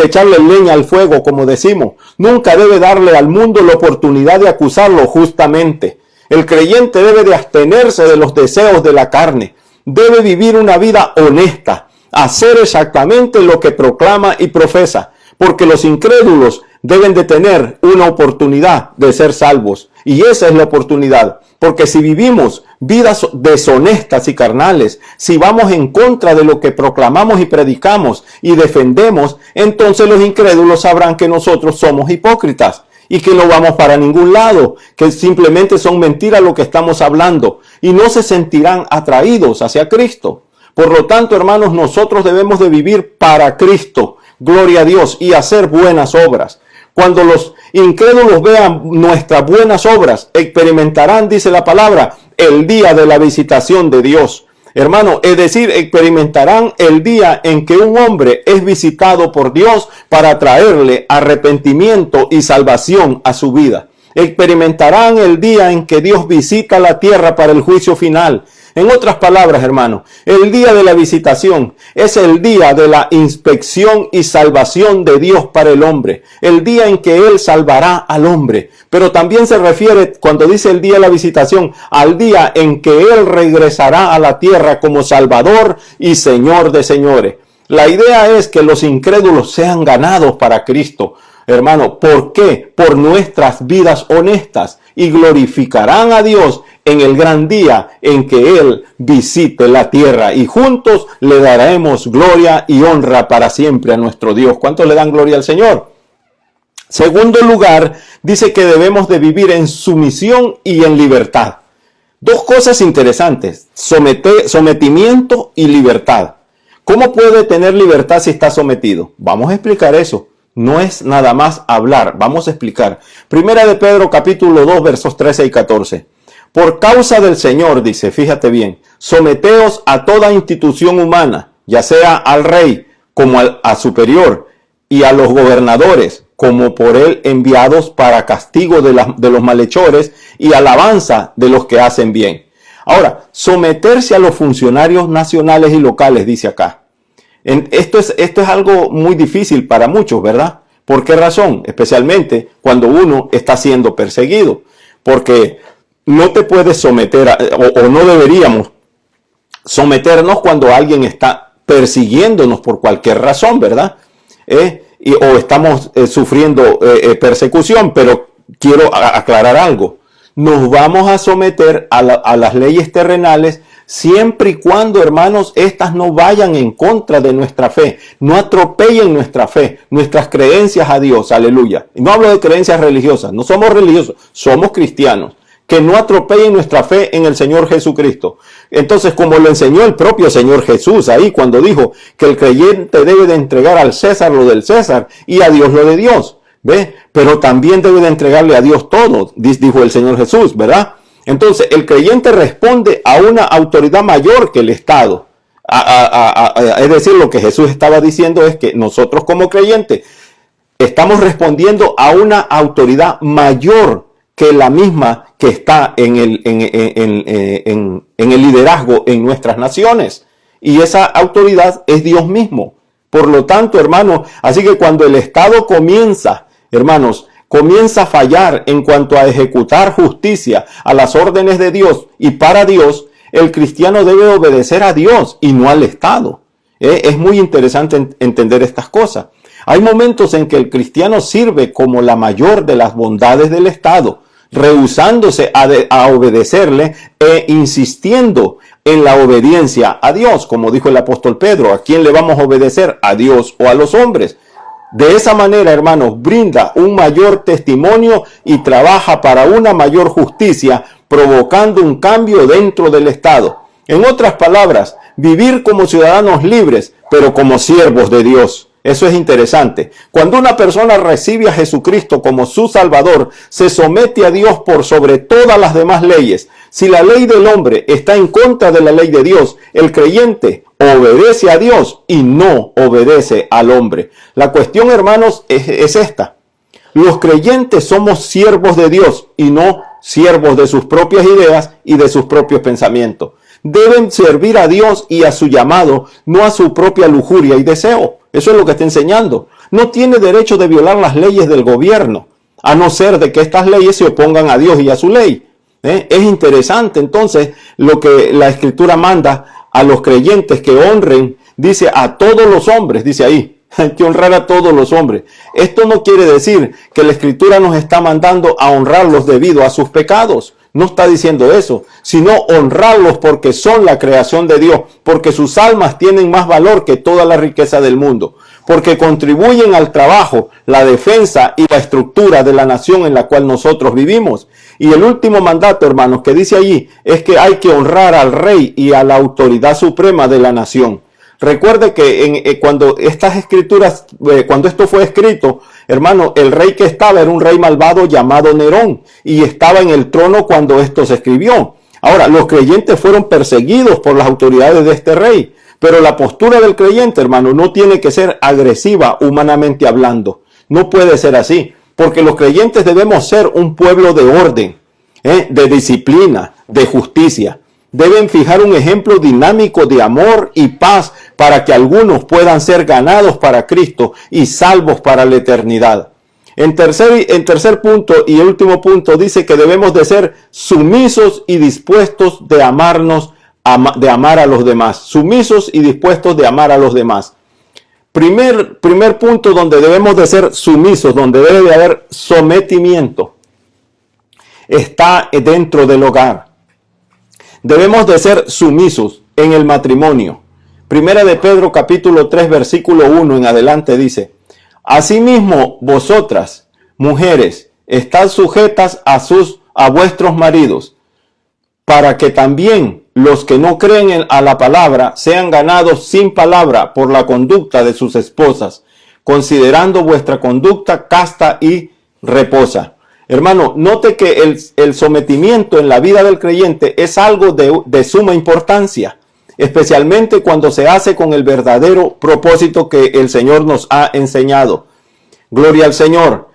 echarle leña al fuego, como decimos. Nunca debe darle al mundo la oportunidad de acusarlo justamente. El creyente debe de abstenerse de los deseos de la carne. Debe vivir una vida honesta, hacer exactamente lo que proclama y profesa, porque los incrédulos deben de tener una oportunidad de ser salvos. Y esa es la oportunidad, porque si vivimos vidas deshonestas y carnales, si vamos en contra de lo que proclamamos y predicamos y defendemos, entonces los incrédulos sabrán que nosotros somos hipócritas y que no vamos para ningún lado, que simplemente son mentiras lo que estamos hablando, y no se sentirán atraídos hacia Cristo. Por lo tanto, hermanos, nosotros debemos de vivir para Cristo, gloria a Dios, y hacer buenas obras. Cuando los incrédulos vean nuestras buenas obras, experimentarán, dice la palabra, el día de la visitación de Dios. Hermano, es decir, experimentarán el día en que un hombre es visitado por Dios para traerle arrepentimiento y salvación a su vida. Experimentarán el día en que Dios visita la tierra para el juicio final. En otras palabras, hermano, el día de la visitación es el día de la inspección y salvación de Dios para el hombre. El día en que Él salvará al hombre. Pero también se refiere, cuando dice el día de la visitación, al día en que Él regresará a la tierra como Salvador y Señor de señores. La idea es que los incrédulos sean ganados para Cristo. Hermano, ¿por qué? Por nuestras vidas honestas, y glorificarán a Dios en el gran día en que Él visite la tierra, y juntos le daremos gloria y honra para siempre a nuestro Dios. ¿Cuántos le dan gloria al Señor? Segundo lugar, dice que debemos de vivir en sumisión y en libertad. Dos cosas interesantes: sometimiento y libertad. ¿Cómo puede tener libertad si está sometido? Vamos a explicar eso. No es nada más hablar, vamos a explicar. Primera de Pedro capítulo 2 versos 13 y 14. Por causa del Señor, dice, fíjate bien, someteos a toda institución humana, ya sea al rey como a superior, y a los gobernadores, como por él enviados para castigo de los malhechores y alabanza de los que hacen bien. Ahora, someterse a los funcionarios nacionales y locales, dice acá. Esto es algo muy difícil para muchos, ¿verdad? ¿Por qué razón? Especialmente cuando uno está siendo perseguido. Porque no te puedes someter, o no deberíamos someternos cuando alguien está persiguiéndonos por cualquier razón, ¿verdad? O estamos sufriendo persecución, pero quiero aclarar algo. Nos vamos a someter a las leyes terrenales siempre y cuando, hermanos, estas no vayan en contra de nuestra fe, no atropellen nuestra fe, nuestras creencias a Dios, aleluya. Y no hablo de creencias religiosas, no somos religiosos, somos cristianos. Que no atropellen nuestra fe en el Señor Jesucristo. Entonces, como lo enseñó el propio Señor Jesús ahí cuando dijo que el creyente debe de entregar al César lo del César y a Dios lo de Dios, ¿ve? Pero también debe de entregarle a Dios todo, dijo el Señor Jesús, ¿verdad? Entonces, el creyente responde a una autoridad mayor que el Estado. Es decir, lo que Jesús estaba diciendo es que nosotros como creyentes estamos respondiendo a una autoridad mayor que la misma que está en el liderazgo en nuestras naciones. Y esa autoridad es Dios mismo. Por lo tanto, hermanos, así que cuando el Estado comienza a fallar en cuanto a ejecutar justicia a las órdenes de Dios y para Dios, el cristiano debe obedecer a Dios y no al Estado. Es muy interesante entender estas cosas. Hay momentos en que el cristiano sirve como la mayor de las bondades del Estado, rehusándose a obedecerle e insistiendo en la obediencia a Dios, como dijo el apóstol Pedro. ¿A quién le vamos a obedecer? ¿A Dios o a los hombres? De esa manera, hermanos, brinda un mayor testimonio y trabaja para una mayor justicia, provocando un cambio dentro del Estado. En otras palabras, vivir como ciudadanos libres, pero como siervos de Dios. Eso es interesante. Cuando una persona recibe a Jesucristo como su Salvador, se somete a Dios por sobre todas las demás leyes. Si la ley del hombre está en contra de la ley de Dios, el creyente obedece a Dios y no obedece al hombre. La cuestión, hermanos, es esta. Los creyentes somos siervos de Dios y no siervos de sus propias ideas y de sus propios pensamientos. Deben servir a Dios y a su llamado, no a su propia lujuria y deseo. Eso es lo que está enseñando. No tiene derecho de violar las leyes del gobierno, a no ser de que estas leyes se opongan a Dios y a su ley. Es interesante entonces lo que la Escritura manda a los creyentes que honren, dice a todos los hombres, dice ahí, hay que honrar a todos los hombres. Esto no quiere decir que la Escritura nos está mandando a honrarlos debido a sus pecados. No está diciendo eso, sino honrarlos porque son la creación de Dios, porque sus almas tienen más valor que toda la riqueza del mundo, porque contribuyen al trabajo, la defensa y la estructura de la nación en la cual nosotros vivimos. Y el último mandato, hermanos, que dice allí, es que hay que honrar al rey y a la autoridad suprema de la nación. Recuerde que cuando estas escrituras, cuando esto fue escrito, hermano, el rey que estaba era un rey malvado llamado Nerón y estaba en el trono cuando esto se escribió. Ahora, los creyentes fueron perseguidos por las autoridades de este rey, pero la postura del creyente, hermano, no tiene que ser agresiva humanamente hablando. No puede ser así, porque los creyentes debemos ser un pueblo de orden, de disciplina, de justicia. Deben fijar un ejemplo dinámico de amor y paz para que algunos puedan ser ganados para Cristo y salvos para la eternidad. En tercer punto y el último punto dice que debemos de ser sumisos y dispuestos de amarnos, de amar a los demás. Sumisos y dispuestos de amar a los demás. Primer punto donde debemos de ser sumisos, donde debe de haber sometimiento, está dentro del hogar. Debemos de ser sumisos en el matrimonio. Primera de Pedro capítulo 3 versículo 1 en adelante dice: Asimismo vosotras, mujeres, estad sujetas a vuestros maridos, para que también los que no creen a la palabra sean ganados sin palabra por la conducta de sus esposas, considerando vuestra conducta casta y reposa. Hermano, note que el sometimiento en la vida del creyente es algo de suma importancia. especialmente cuando se hace con el verdadero propósito que el Señor nos ha enseñado. Gloria al Señor.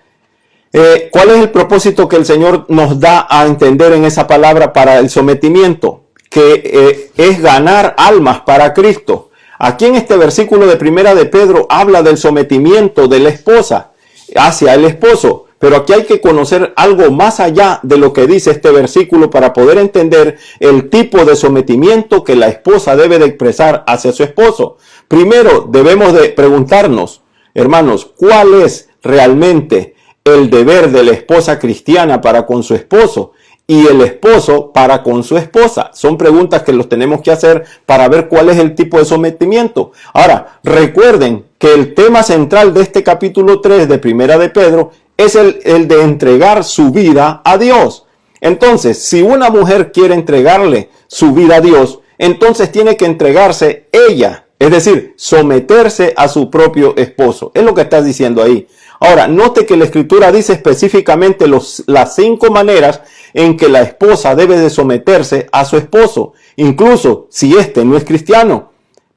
¿Cuál es el propósito que el Señor nos da a entender en esa palabra para el sometimiento? Que es ganar almas para Cristo. Aquí en este versículo de Primera de Pedro habla del sometimiento de la esposa hacia el esposo. Pero aquí hay que conocer algo más allá de lo que dice este versículo para poder entender el tipo de sometimiento que la esposa debe de expresar hacia su esposo. Primero debemos de preguntarnos, hermanos, ¿cuál es realmente el deber de la esposa cristiana para con su esposo y el esposo para con su esposa? Son preguntas que los tenemos que hacer para ver cuál es el tipo de sometimiento. Ahora, recuerden que el tema central de este capítulo 3 de Primera de Pedro es el de entregar su vida a Dios. Entonces, si una mujer quiere entregarle su vida a Dios, entonces tiene que entregarse ella, es decir, someterse a su propio esposo. Es lo que está diciendo ahí. Ahora, note que la Escritura dice específicamente las 5 maneras en que la esposa debe de someterse a su esposo, incluso si éste no es cristiano.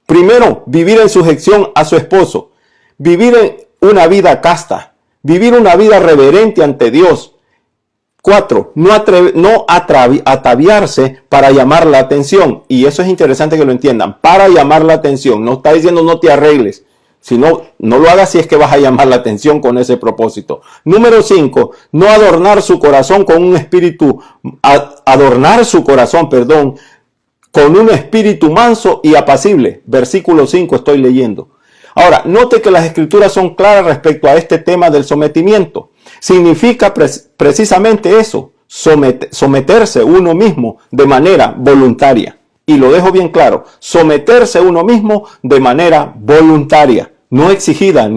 Primero, vivir en sujeción a su esposo, vivir en una vida casta, vivir una vida reverente ante Dios. 4, no ataviarse para llamar la atención. Y eso es interesante que lo entiendan, para llamar la atención. No está diciendo no te arregles, sino no lo hagas si es que vas a llamar la atención con ese propósito. Número 5, no adornar su corazón con un espíritu, con un espíritu manso y apacible. Versículo 5 estoy leyendo. Ahora, note que las escrituras son claras respecto a este tema del sometimiento. Significa precisamente eso, someterse uno mismo de manera voluntaria. Y lo dejo bien claro, someterse uno mismo de manera voluntaria, no exigida,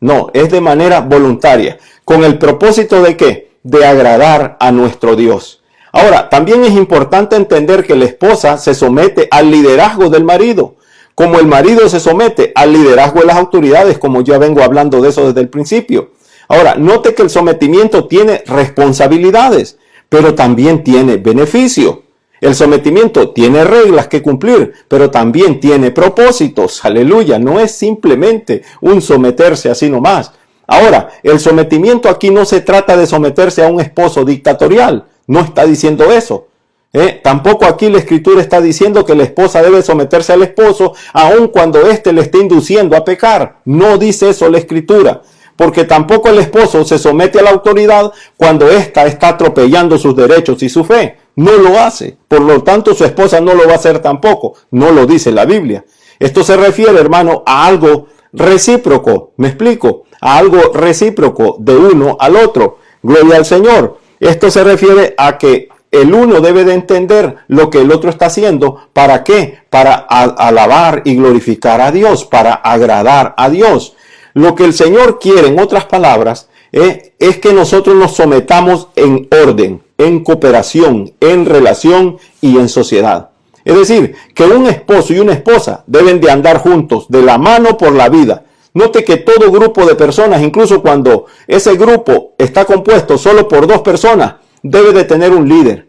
no, es de manera voluntaria. ¿Con el propósito de qué? De agradar a nuestro Dios. Ahora, también es importante entender que la esposa se somete al liderazgo del marido, como el marido se somete al liderazgo de las autoridades, como ya vengo hablando de eso desde el principio. Ahora, note que el sometimiento tiene responsabilidades, pero también tiene beneficio. El sometimiento tiene reglas que cumplir, pero también tiene propósitos. Aleluya, no es simplemente un someterse así nomás. Ahora, el sometimiento aquí no se trata de someterse a un esposo dictatorial. No está diciendo eso. Tampoco aquí la escritura está diciendo que la esposa debe someterse al esposo aun cuando éste le esté induciendo a pecar. No dice eso la escritura. Porque tampoco el esposo se somete a la autoridad cuando ésta está atropellando sus derechos y su fe. No lo hace. Por lo tanto, su esposa no lo va a hacer tampoco. No lo dice la Biblia. Esto se refiere, hermano, a algo recíproco. ¿Me explico? A algo recíproco de uno al otro. Gloria al Señor. Esto se refiere a que el uno debe de entender lo que el otro está haciendo. ¿Para qué? Para alabar y glorificar a Dios, para agradar a Dios. Lo que el Señor quiere, en otras palabras, es que nosotros nos sometamos en orden, en cooperación, en relación y en sociedad. Es decir, que un esposo y una esposa deben de andar juntos, de la mano por la vida. Note que todo grupo de personas, incluso cuando ese grupo está compuesto solo por 2 personas, debe de tener un líder.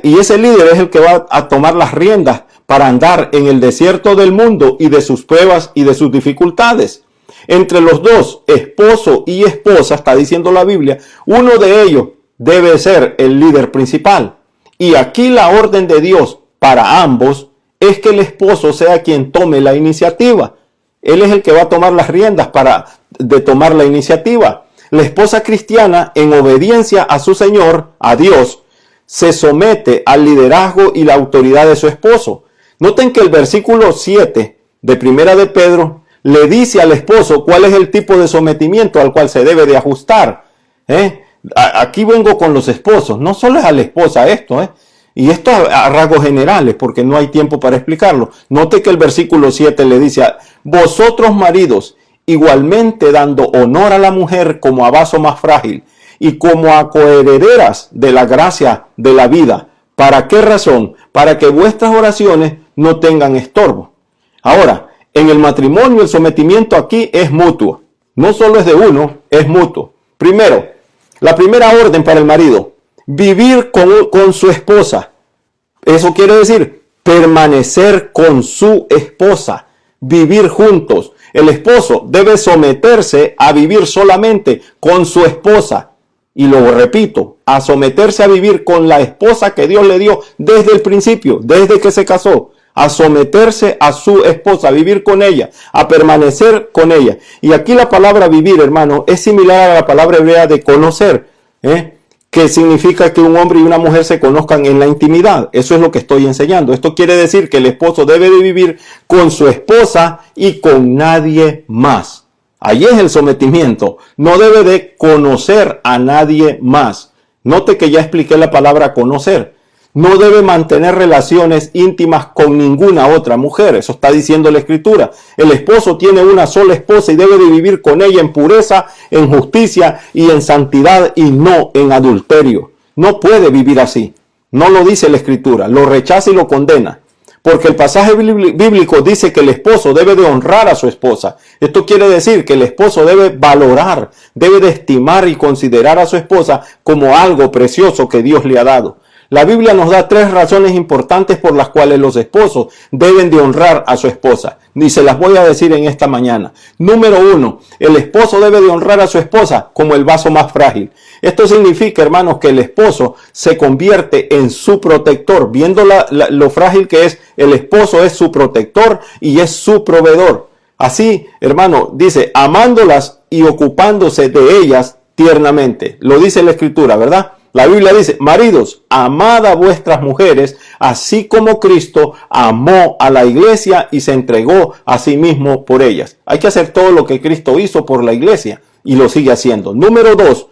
Y ese líder es el que va a tomar las riendas para andar en el desierto del mundo y de sus pruebas y de sus dificultades. Entre los dos, esposo y esposa, está diciendo la Biblia, uno de ellos debe ser el líder principal. Y aquí la orden de Dios para ambos es que el esposo sea quien tome la iniciativa. Él es el que va a tomar las riendas de tomar la iniciativa. La esposa cristiana, en obediencia a su Señor, a Dios, se somete al liderazgo y la autoridad de su esposo. Noten que el versículo 7 de Primera de Pedro le dice al esposo cuál es el tipo de sometimiento al cual se debe de ajustar. Aquí vengo con los esposos, no solo es a la esposa esto, y esto a rasgos generales, porque no hay tiempo para explicarlo. Note que el versículo 7 le dice, vosotros maridos, igualmente dando honor a la mujer como a vaso más frágil, y como a coherederas de la gracia de la vida. ¿Para qué razón? Para que vuestras oraciones no tengan estorbo. Ahora, en el matrimonio el sometimiento aquí es mutuo. No solo es de uno, es mutuo. Primero, la primera orden para el marido, vivir con su esposa. Eso quiere decir permanecer con su esposa, vivir juntos. El esposo debe someterse a vivir solamente con su esposa. Y lo repito, a someterse a vivir con la esposa que Dios le dio desde el principio, desde que se casó. A someterse a su esposa, a vivir con ella, a permanecer con ella. Y aquí la palabra vivir, hermano, es similar a la palabra hebrea de conocer, que significa que un hombre y una mujer se conozcan en la intimidad. Eso es lo que estoy enseñando. Esto quiere decir que el esposo debe de vivir con su esposa y con nadie más. Ahí es el sometimiento. No debe de conocer a nadie más. Note que ya expliqué la palabra conocer. No debe mantener relaciones íntimas con ninguna otra mujer. Eso está diciendo la Escritura. El esposo tiene una sola esposa y debe de vivir con ella en pureza, en justicia y en santidad y no en adulterio. No puede vivir así. No lo dice la Escritura. Lo rechaza y lo condena. Porque el pasaje bíblico dice que el esposo debe de honrar a su esposa. Esto quiere decir que el esposo debe valorar, debe de estimar y considerar a su esposa como algo precioso que Dios le ha dado. La Biblia nos da 3 razones importantes por las cuales los esposos deben de honrar a su esposa. Y se las voy a decir en esta mañana. Número 1, el esposo debe de honrar a su esposa como el vaso más frágil. Esto significa, hermanos, que el esposo se convierte en su protector. Viendo lo frágil que es, el esposo es su protector y es su proveedor. Así, hermano, dice, amándolas y ocupándose de ellas tiernamente. Lo dice la Escritura, ¿verdad? La Biblia dice, maridos, amad a vuestras mujeres, así como Cristo amó a la iglesia y se entregó a sí mismo por ellas. Hay que hacer todo lo que Cristo hizo por la iglesia y lo sigue haciendo. Número 2,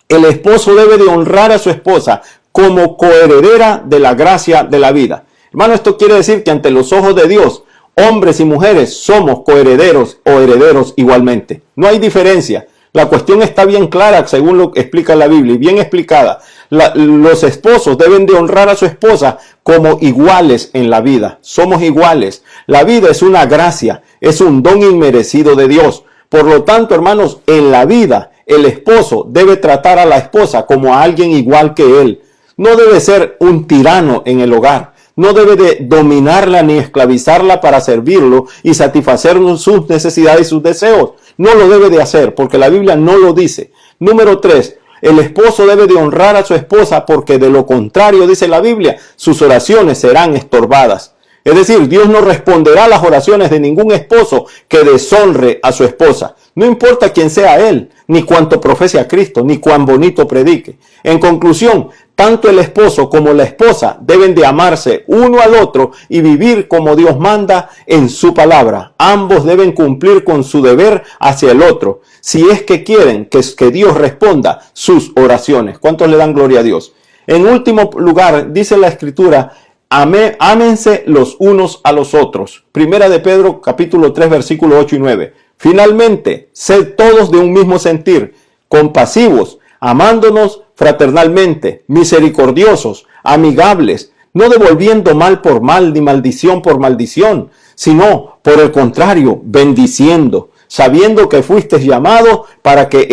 el esposo debe de honrar a su esposa como coheredera de la gracia de la vida. Hermano, esto quiere decir que ante los ojos de Dios, hombres y mujeres somos coherederos o herederos igualmente. No hay diferencia. La cuestión está bien clara, según lo que explica la Biblia, y bien explicada. Los esposos deben de honrar a su esposa como iguales en la vida. Somos iguales. La vida es una gracia, es un don inmerecido de Dios. Por lo tanto, hermanos, en la vida, el esposo debe tratar a la esposa como a alguien igual que él. No debe ser un tirano en el hogar. No debe de dominarla ni esclavizarla para servirlo y satisfacer sus necesidades y sus deseos. No lo debe de hacer porque la Biblia no lo dice. Número 3, el esposo debe de honrar a su esposa porque de lo contrario, dice la Biblia, sus oraciones serán estorbadas. Es decir, Dios no responderá a las oraciones de ningún esposo que deshonre a su esposa. No importa quién sea él, ni cuánto profese a Cristo, ni cuán bonito predique. En conclusión, tanto el esposo como la esposa deben de amarse uno al otro y vivir como Dios manda en su palabra. Ambos deben cumplir con su deber hacia el otro, si es que quieren que Dios responda sus oraciones. ¿Cuántos le dan gloria a Dios? En último lugar, dice la Escritura, ámense los unos a los otros. Primera de Pedro, capítulo 3, versículo 8 y 9. Finalmente, sed todos de un mismo sentir, compasivos, amándonos fraternalmente, misericordiosos, amigables, no devolviendo mal por mal ni maldición por maldición, sino, por el contrario, bendiciendo, sabiendo que fuisteis llamados para que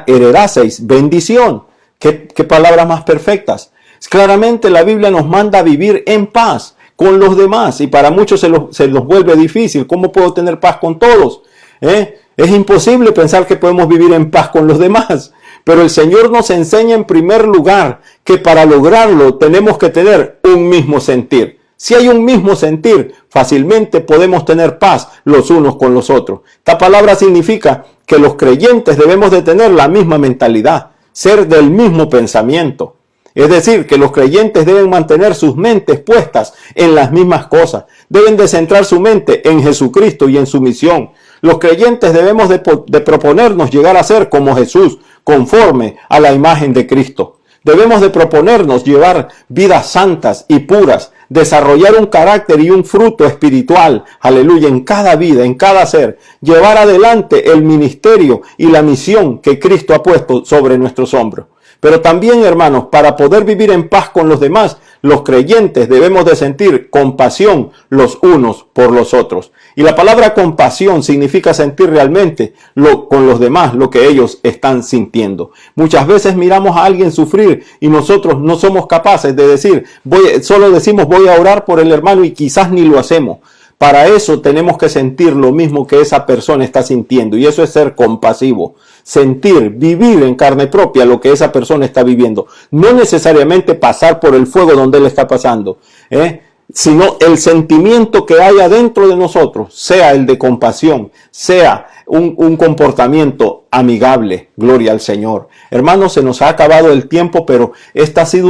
heredaseis bendición. ¿Qué palabras más perfectas? Claramente la Biblia nos manda a vivir en paz con los demás y para muchos se los vuelve difícil. ¿Cómo puedo tener paz con todos? Es imposible pensar que podemos vivir en paz con los demás. Pero el Señor nos enseña en primer lugar que para lograrlo tenemos que tener un mismo sentir. Si hay un mismo sentir, fácilmente podemos tener paz los unos con los otros. Esta palabra significa que los creyentes debemos de tener la misma mentalidad, ser del mismo pensamiento. Es decir, que los creyentes deben mantener sus mentes puestas en las mismas cosas. Deben de centrar su mente en Jesucristo y en su misión. Los creyentes debemos de proponernos llegar a ser como Jesús, conforme a la imagen de Cristo. Debemos de proponernos llevar vidas santas y puras, desarrollar un carácter y un fruto espiritual, aleluya, en cada vida, en cada ser, llevar adelante el ministerio y la misión que Cristo ha puesto sobre nuestros hombros. Pero también, hermanos, para poder vivir en paz con los demás, los creyentes debemos de sentir compasión los unos por los otros. Y la palabra compasión significa sentir realmente con los demás lo que ellos están sintiendo. Muchas veces miramos a alguien sufrir y nosotros no somos capaces de decir, solo decimos voy a orar por el hermano y quizás ni lo hacemos. Para eso tenemos que sentir lo mismo que esa persona está sintiendo, y eso es ser compasivo. Sentir, vivir en carne propia lo que esa persona está viviendo. No necesariamente pasar por el fuego donde él está pasando, sino el sentimiento que hay adentro de nosotros, sea el de compasión, sea un comportamiento amigable. Gloria al Señor. Hermanos, se nos ha acabado el tiempo, pero esta ha sido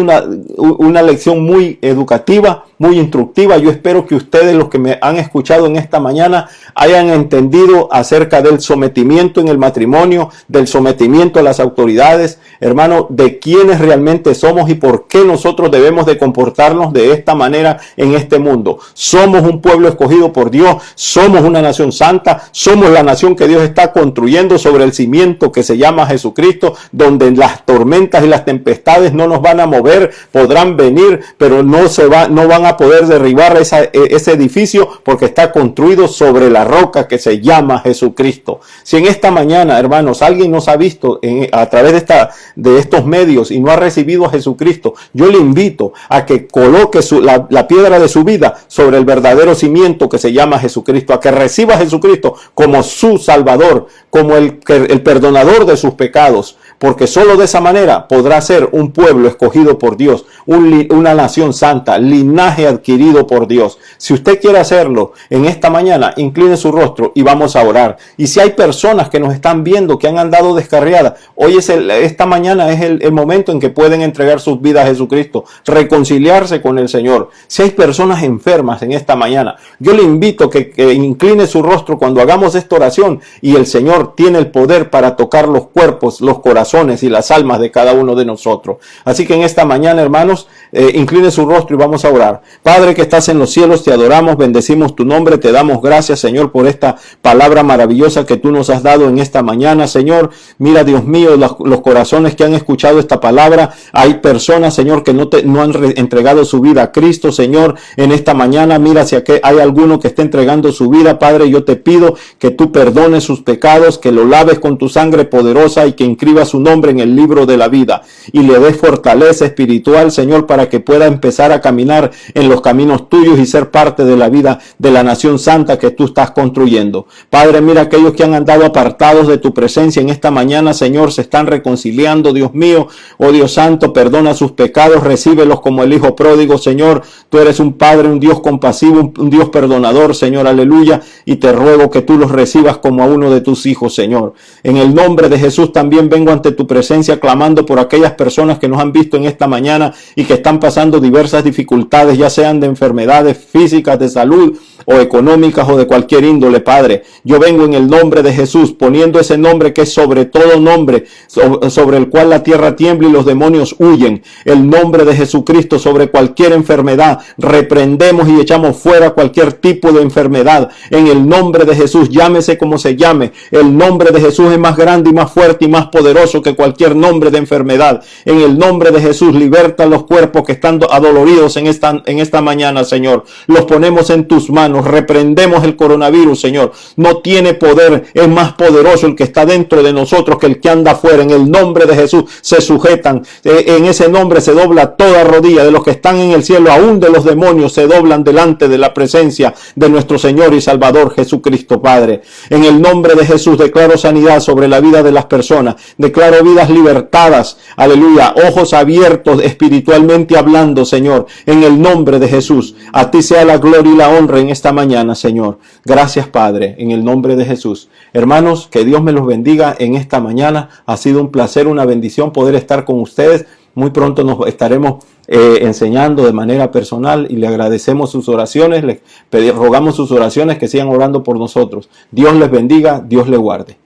una lección muy educativa, muy instructiva. Yo espero que ustedes, los que me han escuchado en esta mañana, hayan entendido acerca del sometimiento en el matrimonio, del sometimiento a las autoridades, hermano, de quiénes realmente somos y por qué nosotros debemos de comportarnos de esta manera en este mundo. Somos un pueblo escogido por Dios, somos una nación santa, somos la nación que Dios está construyendo sobre el cimiento que se llama Jesucristo, donde las tormentas y las tempestades no nos van a mover, podrán venir, pero no van a poder derribar ese edificio, porque está construido sobre la roca que se llama Jesucristo. Si en esta mañana, hermanos, alguien nos ha visto a través de estos medios y no ha recibido a Jesucristo, yo le invito a que coloque la piedra de su vida sobre el verdadero cimiento que se llama Jesucristo, a que reciba a Jesucristo como su Salvador, como el perdonador de sus pecados, porque solo de esa manera podrá ser un pueblo escogido por Dios, una nación santa, linaje adquirido por Dios. Si usted quiere hacerlo en esta mañana, incline su rostro y vamos a orar. Y si hay personas que nos están viendo que han andado descarriadas, hoy esta mañana es el momento en que pueden entregar sus vidas a Jesucristo, reconciliarse con el Señor. Si hay personas enfermas en esta mañana, yo le invito que incline su rostro cuando hagamos esta oración, y el Señor tiene el poder para tocar los cuerpos, los corazones y las almas de cada uno de nosotros. Así que en esta mañana, hermanos, incline su rostro y vamos a orar. Padre que estás en los cielos, te adoramos, bendecimos tu nombre, te damos gracias, Señor, por esta palabra maravillosa que tú nos has dado en esta mañana, Señor. Mira, Dios mío, los corazones que han escuchado esta palabra. Hay personas, Señor, que no han entregado su vida a Cristo, Señor, en esta mañana. Mira, si hay alguno que esté entregando su vida, Padre, yo te pido que tú perdones sus pecados, que lo laves con tu sangre poderosa y que inscribas su nombre en el libro de la vida y le des fortaleza espiritual, Señor, para que pueda empezar a caminar en los caminos tuyos y ser parte de la vida de la nación santa que tú estás construyendo. Padre, mira, aquellos que han andado apartados de tu presencia en esta mañana, Señor, se están reconciliando, Dios mío. Oh Dios santo, perdona sus pecados, recíbelos como el hijo pródigo, Señor. Tú eres un Padre, un Dios compasivo, un Dios perdonador, Señor, aleluya, y te ruego que tú los recibas como a uno de tus hijos, Señor. En el nombre de Jesús también vengo ante tu presencia clamando por aquellas personas que nos han visto en esta mañana y que están pasando diversas dificultades, ya sean de enfermedades físicas, de salud o económicas o de cualquier índole, Padre. Yo vengo en el nombre de Jesús, poniendo ese nombre que es sobre todo nombre, sobre el cual la tierra tiembla y los demonios huyen. El nombre de Jesucristo sobre cualquier enfermedad. Reprendemos y echamos fuera cualquier tipo de enfermedad. En el nombre de Jesús, llámese como se llame. El nombre de Jesús es más grande y más fuerte y más poderoso que cualquier nombre de enfermedad. En el nombre de Jesús, liberta los cuerpos que están adoloridos en esta mañana, Señor. Los ponemos en tus manos. Reprendemos el coronavirus, Señor. No tiene poder, es más poderoso el que está dentro de nosotros que el que anda afuera. En el nombre de Jesús se sujetan. En ese nombre se dobla toda rodilla de los que están en el cielo, aún de los demonios, se doblan delante de la presencia de nuestro Señor y Salvador Jesucristo, Padre. En el nombre de Jesús declaro sanidad sobre la vida de las personas. Declaro vidas libertadas. Aleluya. Ojos abiertos espiritualmente hablando, Señor. En el nombre de Jesús. A ti sea la gloria y la honra en esta mañana, Señor. Gracias, Padre, en el nombre de Jesús. Hermanos, que Dios me los bendiga en esta mañana. Ha sido un placer, una bendición poder estar con ustedes. Muy pronto nos estaremos enseñando de manera personal y le agradecemos sus oraciones, rogamos sus oraciones, que sigan orando por nosotros. Dios les bendiga, Dios les guarde.